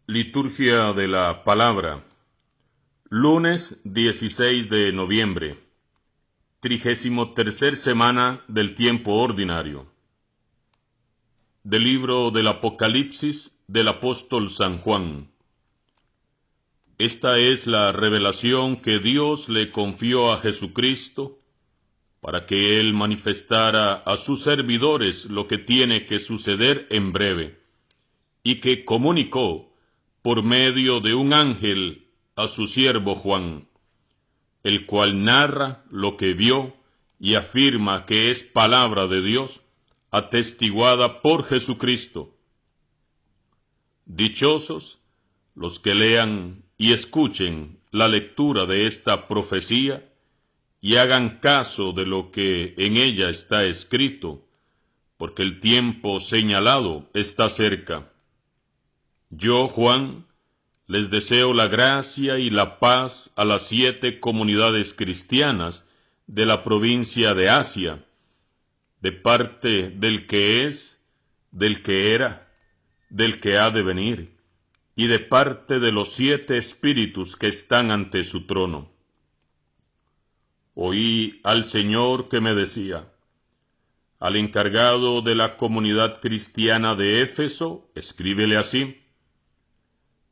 Liturgia de la Palabra. Lunes 16 de noviembre, 33ª semana del tiempo ordinario. Del libro del Apocalipsis del apóstol San Juan. Esta es la revelación que Dios le confió a Jesucristo para que Él manifestara a sus servidores lo que tiene que suceder en breve, y que comunicó por medio de un ángel a su siervo Juan, el cual narra lo que vio y afirma que es palabra de Dios, atestiguada por Jesucristo. Dichosos los que lean y escuchen la lectura de esta profecía y hagan caso de lo que en ella está escrito, porque el tiempo señalado está cerca. Yo, Juan, les deseo la gracia y la paz a las 7 comunidades cristianas de la provincia de Asia, de parte del que es, del que era, del que ha de venir, y de parte de los 7 espíritus que están ante su trono. Oí al Señor que me decía: al encargado de la comunidad cristiana de Éfeso, escríbele así: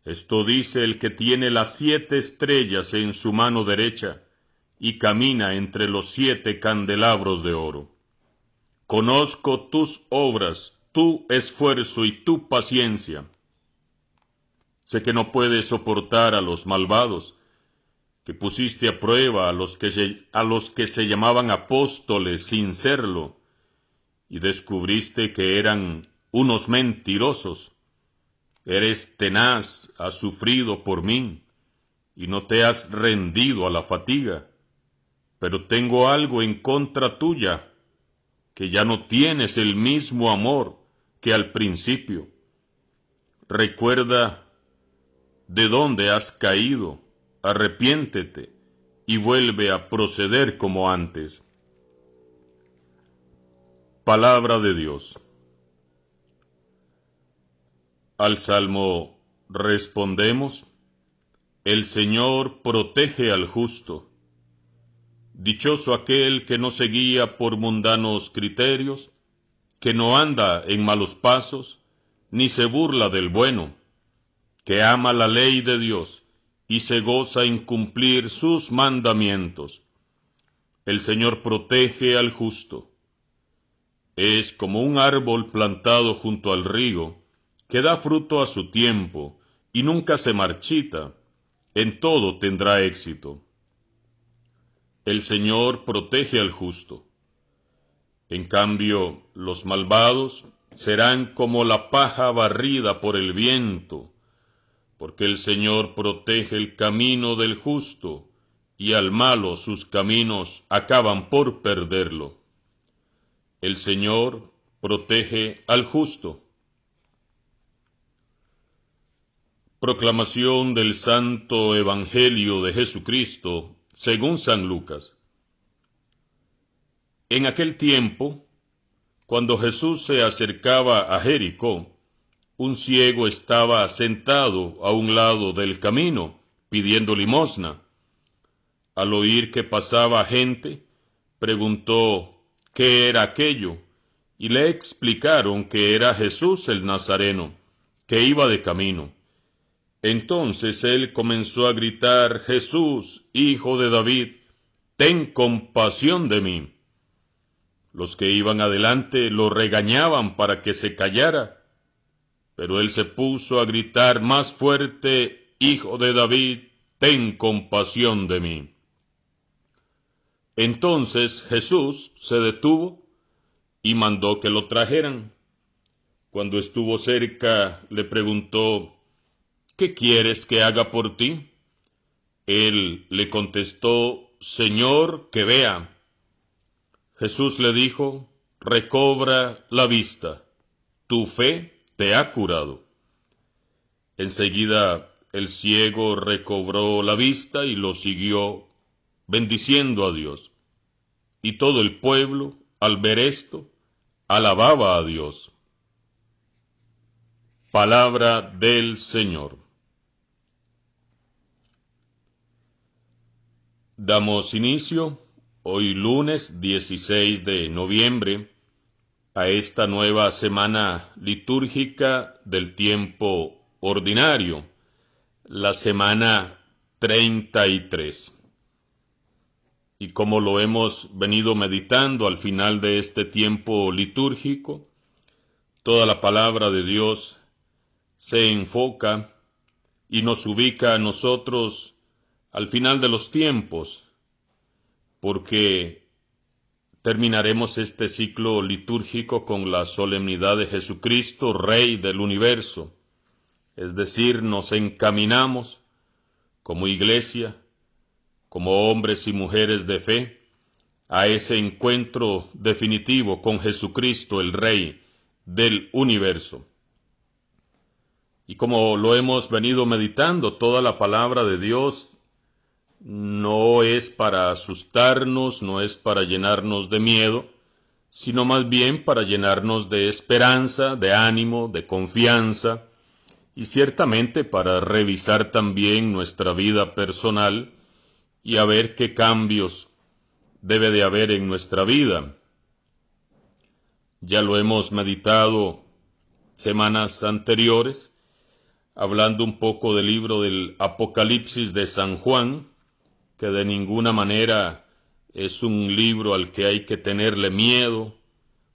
esto dice el que tiene las 7 estrellas en su mano derecha y camina entre los 7 candelabros de oro. Conozco tus obras, tu esfuerzo y tu paciencia. Sé que no puedes soportar a los malvados, que pusiste a prueba a los que se llamaban apóstoles sin serlo, y descubriste que eran unos mentirosos. Eres tenaz, has sufrido por mí, y no te has rendido a la fatiga. Pero tengo algo en contra tuya, que ya no tienes el mismo amor que al principio. Recuerda de dónde has caído, arrepiéntete y vuelve a proceder como antes. Palabra de Dios. Al Salmo respondemos: el Señor protege al justo. Dichoso aquel que no se guía por mundanos criterios, que no anda en malos pasos, ni se burla del bueno, que ama la ley de Dios y se goza en cumplir sus mandamientos. El Señor protege al justo. Es como un árbol plantado junto al río, que da fruto a su tiempo y nunca se marchita. En todo tendrá éxito. El Señor protege al justo. En cambio, los malvados serán como la paja barrida por el viento, porque el Señor protege el camino del justo, y al malo sus caminos acaban por perderlo. El Señor protege al justo. Proclamación del Santo Evangelio de Jesucristo según San Lucas. En aquel tiempo, cuando Jesús se acercaba a Jericó, un ciego estaba sentado a un lado del camino, pidiendo limosna. Al oír que pasaba gente, preguntó qué era aquello, y le explicaron que era Jesús el Nazareno, que iba de camino. Entonces él comenzó a gritar: Jesús, hijo de David, ten compasión de mí. Los que iban adelante lo regañaban para que se callara, pero él se puso a gritar más fuerte: Hijo de David, ten compasión de mí. Entonces Jesús se detuvo y mandó que lo trajeran. Cuando estuvo cerca, le preguntó: ¿qué quieres que haga por ti? Él le contestó: Señor, que vea. Jesús le dijo: recobra la vista, tu fe te ha curado. Enseguida el ciego recobró la vista y lo siguió, bendiciendo a Dios. Y todo el pueblo, al ver esto, alababa a Dios. Palabra del Señor. Damos inicio hoy lunes 16 de noviembre a esta nueva semana litúrgica del tiempo ordinario, la semana 33. Y como lo hemos venido meditando al final de este tiempo litúrgico, toda la palabra de Dios se enfoca y nos ubica a nosotros al final de los tiempos, porque terminaremos este ciclo litúrgico con la solemnidad de Jesucristo, Rey del universo. Es decir, nos encaminamos como iglesia, como hombres y mujeres de fe, a ese encuentro definitivo con Jesucristo, el Rey del universo. Y como lo hemos venido meditando, toda la palabra de Dios no es para asustarnos, no es para llenarnos de miedo, sino más bien para llenarnos de esperanza, de ánimo, de confianza, y ciertamente para revisar también nuestra vida personal y a ver qué cambios debe de haber en nuestra vida. Ya lo hemos meditado semanas anteriores, hablando un poco del libro del Apocalipsis de San Juan, que de ninguna manera es un libro al que hay que tenerle miedo,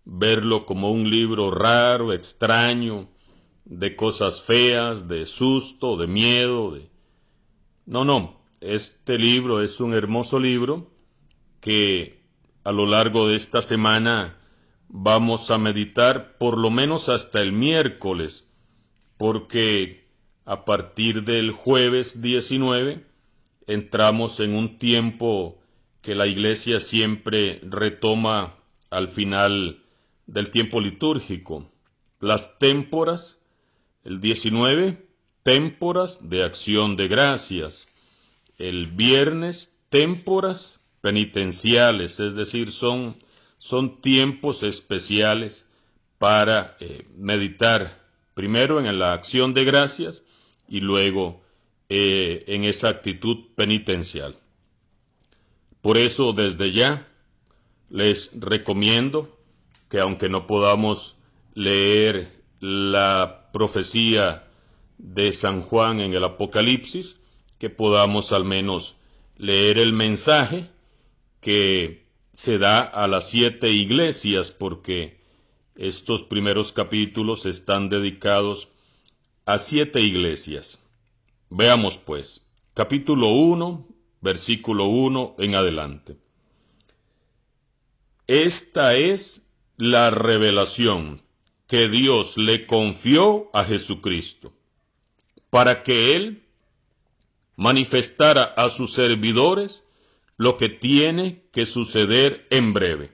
verlo como un libro raro, extraño, de cosas feas, de susto, de miedo. No, este libro es un hermoso libro que a lo largo de esta semana vamos a meditar por lo menos hasta el miércoles, porque a partir del jueves 19 entramos en un tiempo que la Iglesia siempre retoma al final del tiempo litúrgico. Las témporas, el 19, témporas de acción de gracias. El viernes, témporas penitenciales, es decir, son tiempos especiales para meditar primero en la acción de gracias y luego en esa actitud penitencial. Por eso desde ya les recomiendo que aunque no podamos leer la profecía de San Juan en el Apocalipsis, que podamos al menos leer el mensaje que se da a las 7 iglesias, porque estos primeros capítulos están dedicados a 7 iglesias. Veamos pues, capítulo 1, versículo 1 en adelante. Esta es la revelación que Dios le confió a Jesucristo, para que Él manifestara a sus servidores lo que tiene que suceder en breve.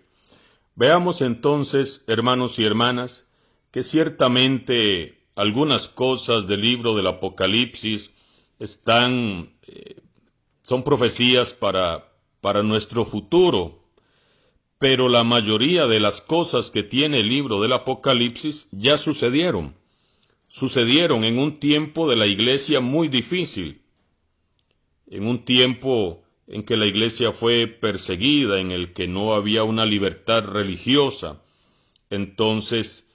Veamos entonces, hermanos y hermanas, que ciertamente algunas cosas del libro del Apocalipsis son profecías para nuestro futuro, pero la mayoría de las cosas que tiene el libro del Apocalipsis ya sucedieron en un tiempo de la iglesia muy difícil, en un tiempo en que la iglesia fue perseguida, en el que no había una libertad religiosa. Entonces,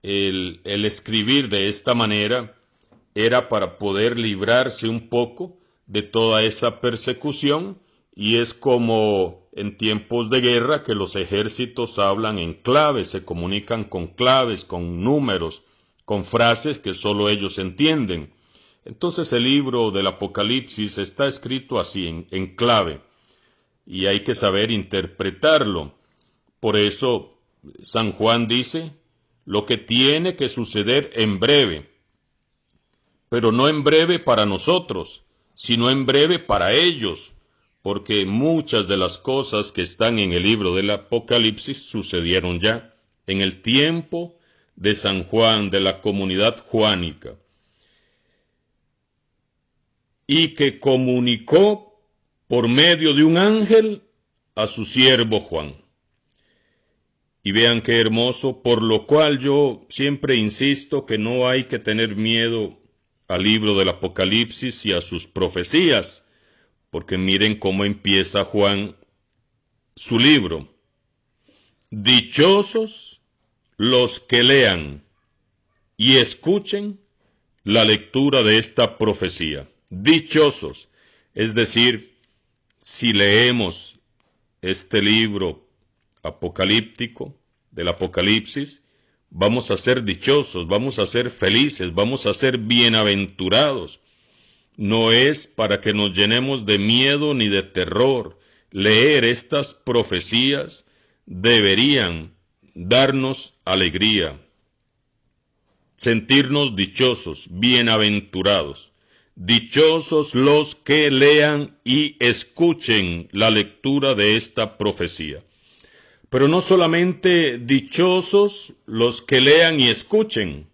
el escribir de esta manera era para poder librarse un poco de toda esa persecución, y es como en tiempos de guerra que los ejércitos hablan en claves, se comunican con claves, con números, con frases que solo ellos entienden. Entonces el libro del Apocalipsis está escrito así, en clave, y hay que saber interpretarlo. Por eso San Juan dice lo que tiene que suceder en breve, pero no en breve para nosotros, sino en breve para ellos, porque muchas de las cosas que están en el libro del Apocalipsis sucedieron ya en el tiempo de San Juan, de la comunidad juánica, y que comunicó por medio de un ángel a su siervo Juan. Y vean qué hermoso, por lo cual yo siempre insisto que no hay que tener miedo al libro del Apocalipsis y a sus profecías, porque miren cómo empieza Juan su libro. Dichosos los que lean y escuchen la lectura de esta profecía. Dichosos, es decir, si leemos este libro apocalíptico del Apocalipsis, vamos a ser dichosos, vamos a ser felices, vamos a ser bienaventurados. No es para que nos llenemos de miedo ni de terror. Leer estas profecías deberían darnos alegría, sentirnos dichosos, bienaventurados. Dichosos los que lean y escuchen la lectura de esta profecía. Pero no solamente dichosos los que lean y escuchen,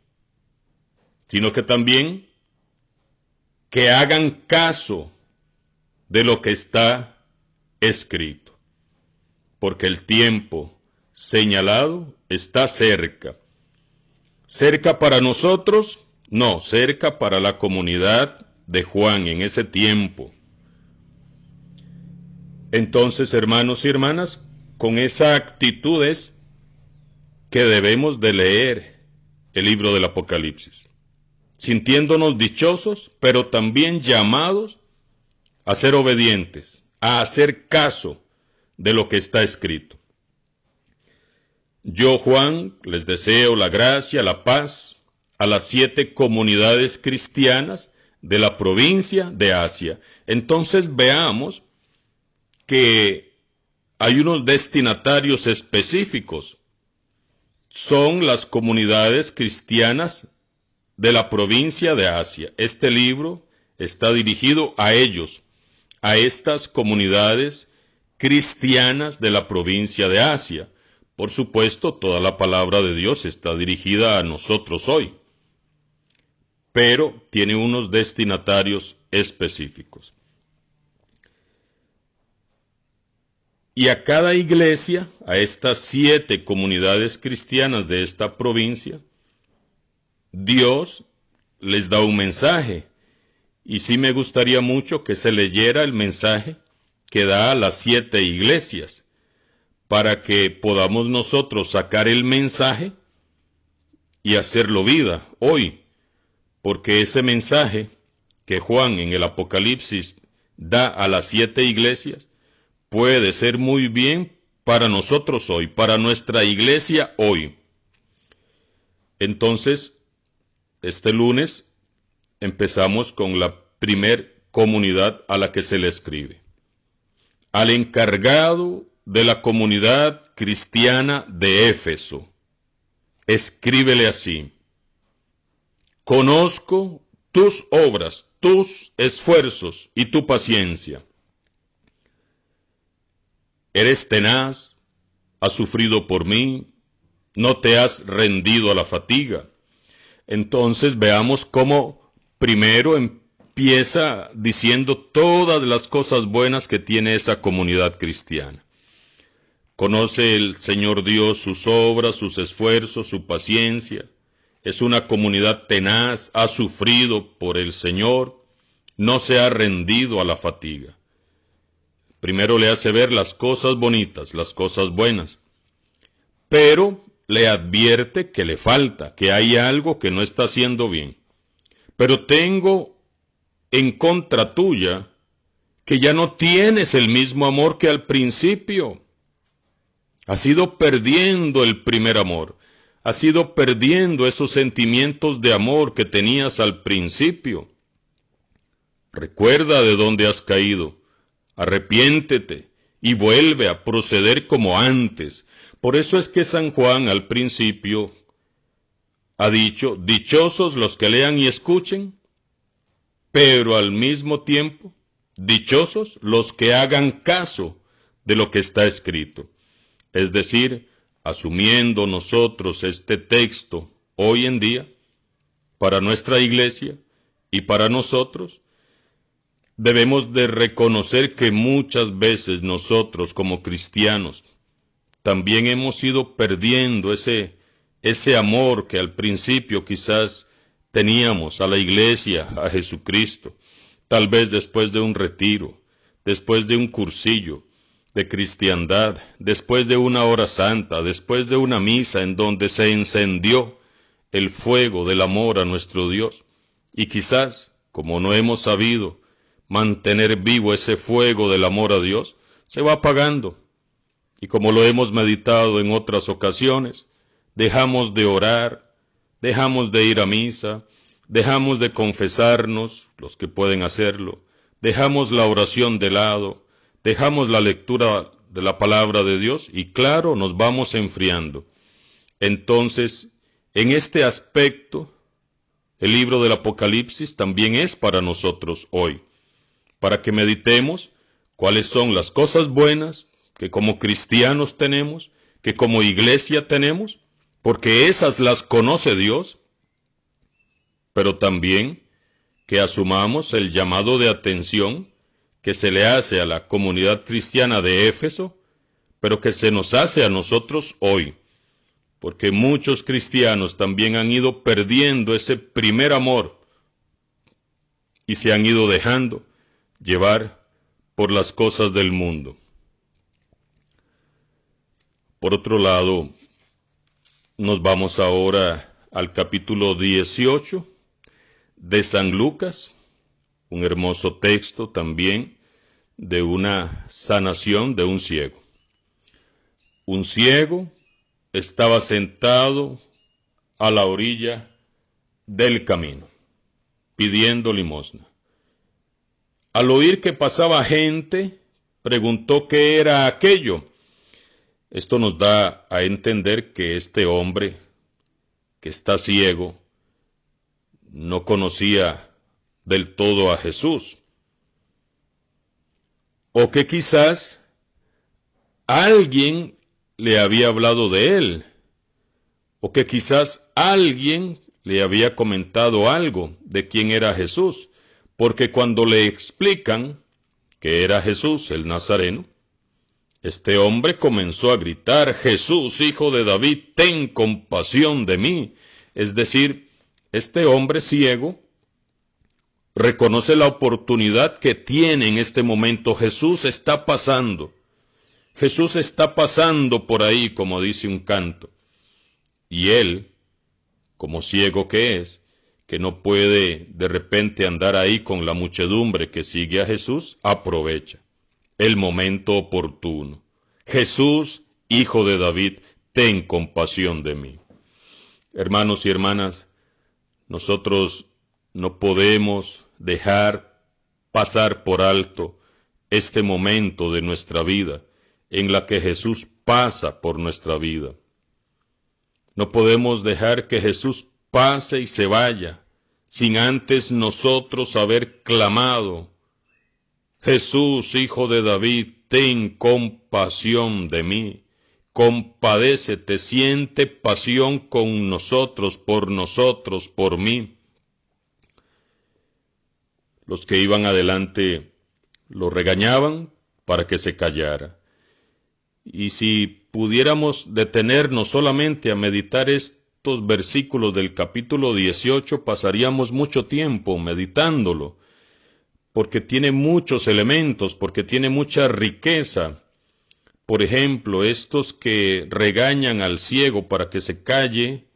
sino que también que hagan caso de lo que está escrito. Porque el tiempo señalado está cerca. ¿Cerca para nosotros? No, cerca para la comunidad de Juan en ese tiempo. Entonces, hermanos y hermanas, con esa actitud es que debemos de leer el libro del Apocalipsis, sintiéndonos dichosos, pero también llamados a ser obedientes, a hacer caso de lo que está escrito. Yo, Juan, les deseo la gracia, la paz a las 7 comunidades cristianas de la provincia de Asia. Entonces veamos que hay unos destinatarios específicos. Son las comunidades cristianas de la provincia de Asia. Este libro está dirigido a ellos, a estas comunidades cristianas de la provincia de Asia. Por supuesto, toda la palabra de Dios está dirigida a nosotros hoy, pero tiene unos destinatarios específicos. Y a cada iglesia, a estas 7 comunidades cristianas de esta provincia, Dios les da un mensaje. Y sí me gustaría mucho que se leyera el mensaje que da a las 7 iglesias, para que podamos nosotros sacar el mensaje y hacerlo vida hoy. Porque ese mensaje que Juan en el Apocalipsis da a las 7 iglesias puede ser muy bien para nosotros hoy, para nuestra iglesia hoy. Entonces, este lunes empezamos con la primer comunidad a la que se le escribe. Al encargado de la comunidad cristiana de Éfeso, escríbele así: conozco tus obras, tus esfuerzos y tu paciencia. Eres tenaz, has sufrido por mí, no te has rendido a la fatiga. Entonces veamos cómo primero empieza diciendo todas las cosas buenas que tiene esa comunidad cristiana. Conoce el Señor Dios sus obras, sus esfuerzos, su paciencia. Es una comunidad tenaz, ha sufrido por el Señor, no se ha rendido a la fatiga. Primero le hace ver las cosas bonitas, las cosas buenas, pero le advierte que le falta, que hay algo que no está haciendo bien. Pero tengo en contra tuya que ya no tienes el mismo amor que al principio. Has ido perdiendo el primer amor. Has ido perdiendo esos sentimientos de amor que tenías al principio. Recuerda de dónde has caído. Arrepiéntete y vuelve a proceder como antes. Por eso es que San Juan al principio ha dicho: dichosos los que lean y escuchen, pero al mismo tiempo, dichosos los que hagan caso de lo que está escrito. Es decir, asumiendo nosotros este texto hoy en día, para nuestra iglesia y para nosotros, debemos de reconocer que muchas veces nosotros como cristianos también hemos ido perdiendo ese amor que al principio quizás teníamos a la iglesia, a Jesucristo, tal vez después de un retiro, después de un cursillo de cristiandad, después de una hora santa, después de una misa en donde se encendió el fuego del amor a nuestro Dios, y quizás, como no hemos sabido mantener vivo ese fuego del amor a Dios, se va apagando. Y como lo hemos meditado en otras ocasiones, dejamos de orar, dejamos de ir a misa, dejamos de confesarnos, los que pueden hacerlo, dejamos la oración de lado, dejamos la lectura de la palabra de Dios y claro, nos vamos enfriando. Entonces, en este aspecto, el libro del Apocalipsis también es para nosotros hoy, para que meditemos cuáles son las cosas buenas que como cristianos tenemos, que como iglesia tenemos, porque esas las conoce Dios, pero también que asumamos el llamado de atención que se le hace a la comunidad cristiana de Éfeso, pero que se nos hace a nosotros hoy, porque muchos cristianos también han ido perdiendo ese primer amor y se han ido dejando llevar por las cosas del mundo. Por otro lado, nos vamos ahora al capítulo 18 de San Lucas, un hermoso texto también de una sanación de un ciego. Un ciego estaba sentado a la orilla del camino, pidiendo limosna. Al oír que pasaba gente, preguntó qué era aquello. Esto nos da a entender que este hombre, que está ciego, no conocía del todo a Jesús. O que quizás alguien le había hablado de él. O que quizás alguien le había comentado algo de quién era Jesús. Porque cuando le explican que era Jesús el Nazareno, este hombre comenzó a gritar: Jesús, hijo de David, ten compasión de mí. Es decir, este hombre ciego reconoce la oportunidad que tiene en este momento. Jesús está pasando. Jesús está pasando por ahí, como dice un canto. Y él, como ciego que es, que no puede de repente andar ahí con la muchedumbre que sigue a Jesús, aprovecha el momento oportuno. Jesús, hijo de David, ten compasión de mí. Hermanos y hermanas, nosotros no podemos dejar pasar por alto este momento de nuestra vida en la que Jesús pasa por nuestra vida. No podemos dejar que Jesús pase y se vaya sin antes nosotros haber clamado: Jesús, hijo de David, ten compasión de mí. Compadécete, siente pasión con nosotros, por mí. Los que iban adelante lo regañaban para que se callara. Y si pudiéramos detenernos solamente a meditar estos versículos del capítulo 18, pasaríamos mucho tiempo meditándolo, porque tiene muchos elementos, porque tiene mucha riqueza. Por ejemplo, estos que regañan al ciego para que se calle,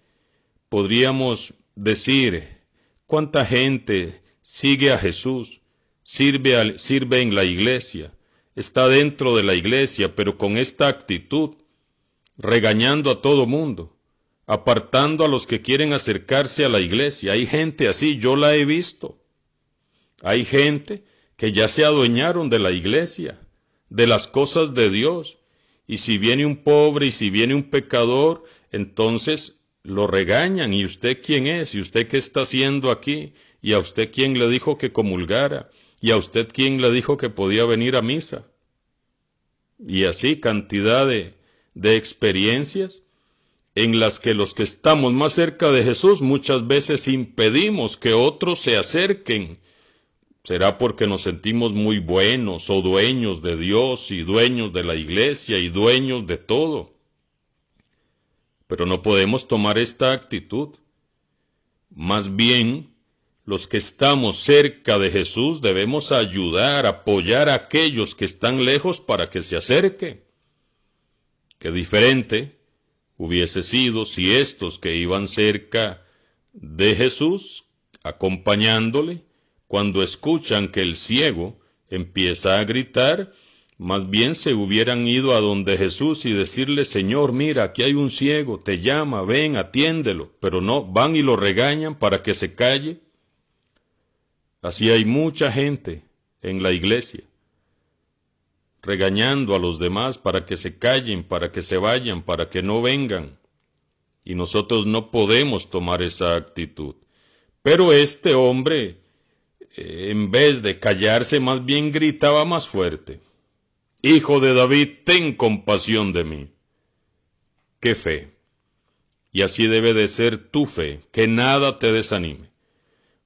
podríamos decir: ¿cuánta gente sigue a Jesús, sirve en la iglesia, está dentro de la iglesia, pero con esta actitud, regañando a todo mundo, apartando a los que quieren acercarse a la iglesia? Hay gente así, yo la he visto. Hay gente que ya se adueñaron de la iglesia, de las cosas de Dios, y si viene un pobre y si viene un pecador, entonces lo regañan. ¿Y usted quién es? ¿Y usted qué está haciendo aquí? ¿Y a usted quién le dijo que comulgara? ¿Y a usted quién le dijo que podía venir a misa? Y así cantidad de experiencias en las que los que estamos más cerca de Jesús muchas veces impedimos que otros se acerquen. ¿Será porque nos sentimos muy buenos o dueños de Dios y dueños de la iglesia y dueños de todo? Pero no podemos tomar esta actitud. Más bien, los que estamos cerca de Jesús debemos ayudar, apoyar a aquellos que están lejos para que se acerquen. Qué diferente hubiese sido si estos que iban cerca de Jesús, acompañándole, cuando escuchan que el ciego empieza a gritar, más bien se hubieran ido a donde Jesús y decirle: Señor, mira, aquí hay un ciego, te llama, ven, atiéndelo. Pero no, van y lo regañan para que se calle. Así hay mucha gente en la iglesia, regañando a los demás para que se callen, para que se vayan, para que no vengan. Y nosotros no podemos tomar esa actitud. Pero este hombre, en vez de callarse, más bien gritaba más fuerte: Hijo de David, ten compasión de mí. ¡Qué fe! Y así debe de ser tu fe, que nada te desanime.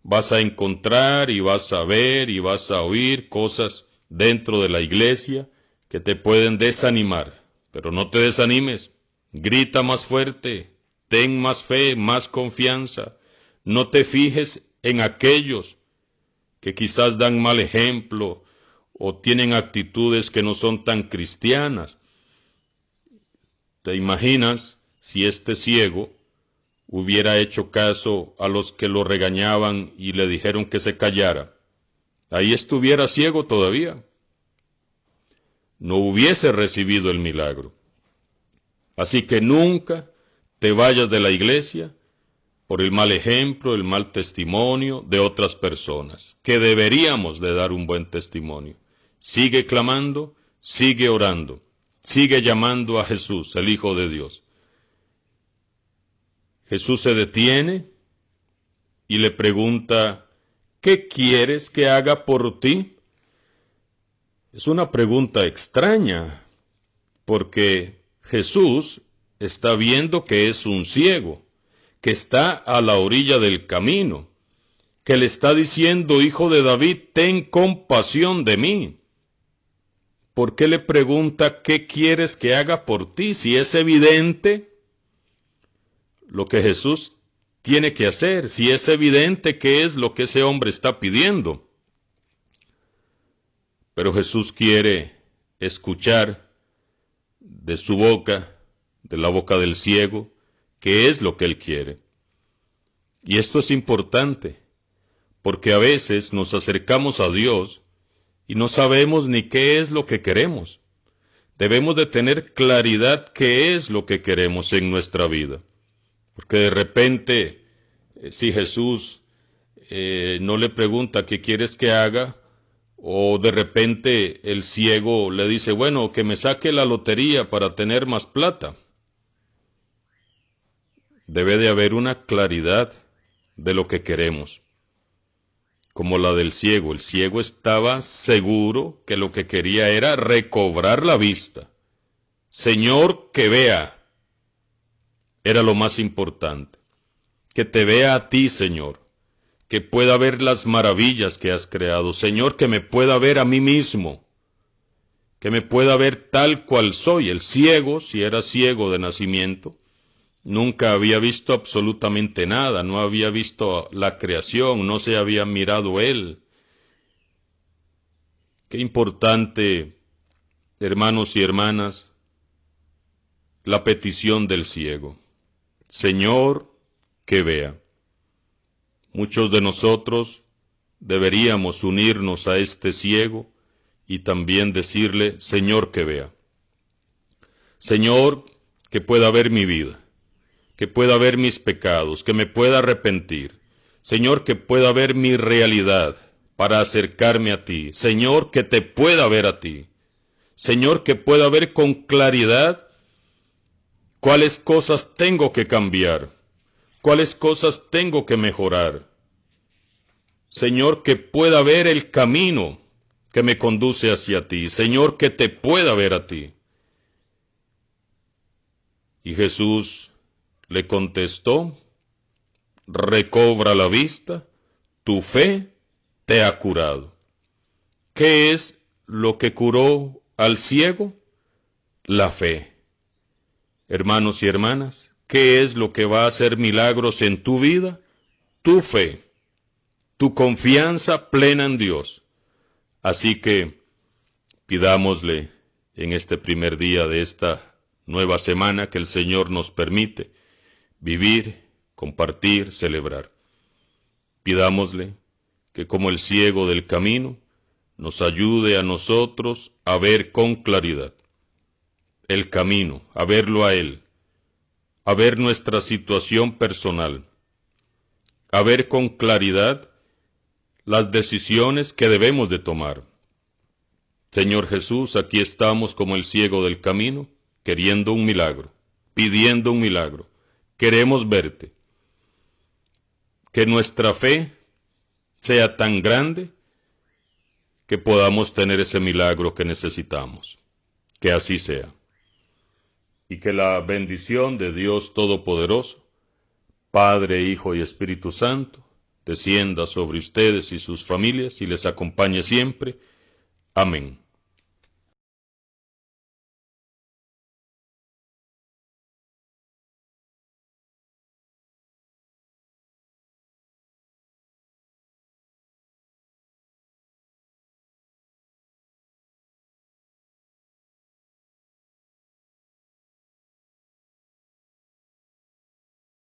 Vas a encontrar y vas a ver y vas a oír cosas dentro de la iglesia que te pueden desanimar, pero no te desanimes. Grita más fuerte, ten más fe, más confianza. No te fijes en aquellos que quizás dan mal ejemplo o tienen actitudes que no son tan cristianas. ¿Te imaginas si este ciego hubiera hecho caso a los que lo regañaban y le dijeron que se callara? Ahí estuviera ciego todavía. No hubiese recibido el milagro. Así que nunca te vayas de la iglesia por el mal ejemplo, el mal testimonio de otras personas, que deberíamos de dar un buen testimonio. Sigue clamando, sigue orando, sigue llamando a Jesús, el Hijo de Dios. Jesús se detiene y le pregunta: ¿qué quieres que haga por ti? Es una pregunta extraña, porque Jesús está viendo que es un ciego, que está a la orilla del camino, que le está diciendo: Hijo de David, ten compasión de mí. ¿Por qué le pregunta qué quieres que haga por ti? Si es evidente lo que Jesús tiene que hacer, si es evidente qué es lo que ese hombre está pidiendo. Pero Jesús quiere escuchar de su boca, de la boca del ciego, qué es lo que él quiere. Y esto es importante, porque a veces nos acercamos a Dios y no sabemos ni qué es lo que queremos. Debemos de tener claridad qué es lo que queremos en nuestra vida. Porque de repente, si Jesús no le pregunta qué quieres que haga, o de repente el ciego le dice: bueno, que me saque la lotería para tener más plata. Debe de haber una claridad de lo que queremos, como la del ciego. El ciego estaba seguro que lo que quería era recobrar la vista. Señor, que vea. Era lo más importante. Que te vea a ti, Señor. Que pueda ver las maravillas que has creado. Señor, que me pueda ver a mí mismo. Que me pueda ver tal cual soy. El ciego, si era ciego de nacimiento, nunca había visto absolutamente nada, no había visto la creación, no se había mirado él. Qué importante, hermanos y hermanas, la petición del ciego. Señor, que vea. Muchos de nosotros deberíamos unirnos a este ciego y también decirle: Señor, que vea. Señor, que pueda ver mi vida, que pueda ver mis pecados, que me pueda arrepentir. Señor, que pueda ver mi realidad para acercarme a ti. Señor, que te pueda ver a ti. Señor, que pueda ver con claridad cuáles cosas tengo que cambiar, cuáles cosas tengo que mejorar. Señor, que pueda ver el camino que me conduce hacia ti. Señor, que te pueda ver a ti. Y Jesús le contestó: recobra la vista, tu fe te ha curado. ¿Qué es lo que curó al ciego? La fe. Hermanos y hermanas, ¿qué es lo que va a hacer milagros en tu vida? Tu fe. tu confianza plena en Dios. Así que pidámosle en este primer día de esta nueva semana que el Señor nos permite vivir, compartir, celebrar. Pidámosle que como el ciego del camino, nos ayude a nosotros a ver con claridad el camino, a verlo a Él, a ver nuestra situación personal, a ver con claridad las decisiones que debemos de tomar. Señor Jesús, aquí estamos como el ciego del camino, queriendo un milagro, pidiendo un milagro. Queremos verte. Que nuestra fe sea tan grande que podamos tener ese milagro que necesitamos. Que así sea. Y que la bendición de Dios Todopoderoso, Padre, Hijo y Espíritu Santo, descienda sobre ustedes y sus familias y les acompañe siempre. Amén.